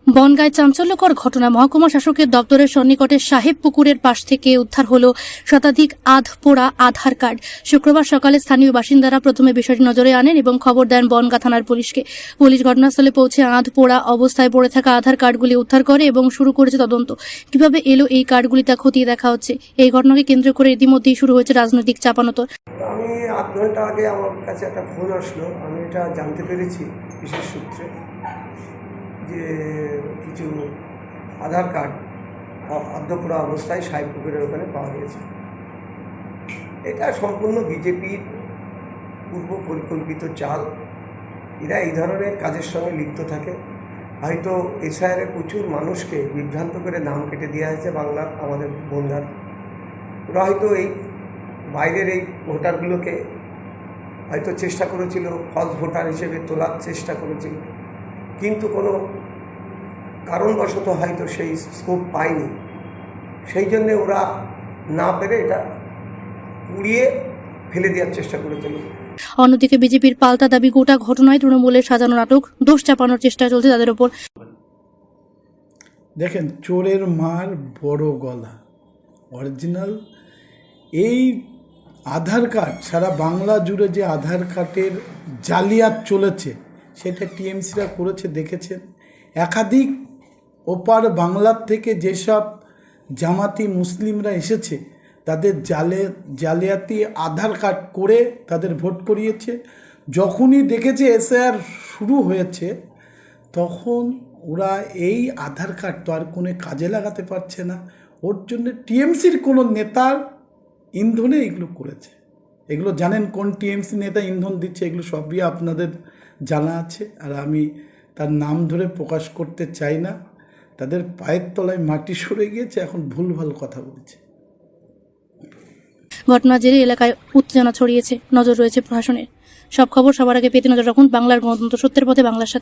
বনগাঁয় চাঞ্চল্যকর ঘটনা। মহকুমা শাসকের দপ্তরের সন্নিকটে সাহেব পুকুরের পাশ থেকে উদ্ধার হল শতাধিক পোড়া আধার কার্ড। শুক্রবার সকালে স্থানীয় বাসিন্দারা প্রথমে বিষয়টি নজরে আনেন এবং খবর দেন বনগাঁ থানার পুলিশকে। পুলিশ ঘটনাস্থলে পৌঁছে পোড়া অবস্থায় পড়ে থাকা আধার কার্ডগুলি উদ্ধার করে এবং শুরু করেছে তদন্ত। কিভাবে এলো এই কার্ডগুলি তা খতিয়ে দেখা হচ্ছে। এই ঘটনাকে কেন্দ্র করে ইতিমধ্যেই শুরু হয়েছে রাজনৈতিক চাপানোতর। আমি ৮ ঘন্টা আগে আমার কাছে একটা ফোন আসলো, আমি এটা জানতে পেরেছি বিশেষ সূত্রে যে কিছু আধার কার্ড আদ্যপুরা অবস্থায় সাহেবপুকুরের ওখানে পাওয়া গিয়েছে। এটা সম্পূর্ণ বিজেপির পূর্ব পরিকল্পিত চাল। এরা এই ধরনের কাজের সঙ্গে লিপ্ত থাকে। হয়তো এসআইআরে প্রচুর মানুষকে বিভ্রান্ত করে নাম কেটে দেওয়া হয়েছে বাংলার, আমাদের বন্ধার। ওরা হয়তো এই বাইরের এই ভোটারগুলোকে হয়তো চেষ্টা করেছিল ফলস ভোটার হিসেবে তোলার চেষ্টা করেছিল, কিন্তু কোনো কারণবশত হয়তো সেই স্কোপ পায়নি। সেই জন্যে ওরা না পেরে এটা পুড়িয়ে ফেলে দেওয়ার চেষ্টা করেছিল। অন্যদিকে বিজেপির পাল্টা দাবি, গোটা ঘটনায় তৃণমূলের সাজানো নাটক, দোষ চাপানোর চেষ্টা চলছে তাদের উপর। দেখেন, চোরের মার বড় গলা, অরিজিনাল এই আধার কার্ড সারা বাংলা জুড়ে যে আধার কার্ডের জালিয়াত চলেছে সেটা টিএমসিরা করেছে, দেখেছেন। একাধিক ওপার বাংলার থেকে যেসব জামাতি মুসলিমরা এসেছে তাদের জালিয়াতি আধার কার্ড করে তাদের ভোট করিয়েছে। যখনই দেখেছে এসআইআর শুরু হয়েছে তখন ওরা এই আধার কার্ড তো আর কোনো কাজে লাগাতে পারছে না। ওর জন্য টিএমসির কোনো নেতার ইন্ধনে এগুলো করেছে। এগুলো জানেন কোন টিএমসি নেতা ইন্ধন দিচ্ছে, এগুলো সবই আপনাদের জানা আছে, আর আমি তার নাম ধরে প্রকাশ করতে চাই না। তাদের পায়ের তলায় মাটি সরে গিয়েছে, এখন ভুলভাল কথা বলছে। ঘটনার জেরে এলাকায় উত্তেজনা ছড়িয়েছে, নজর রয়েছে প্রশাসনের। সব খবর সবার আগে পেতে নজর রাখুন বাংলার গণতন্ত্র সত্যের পথে বাংলার সাথে।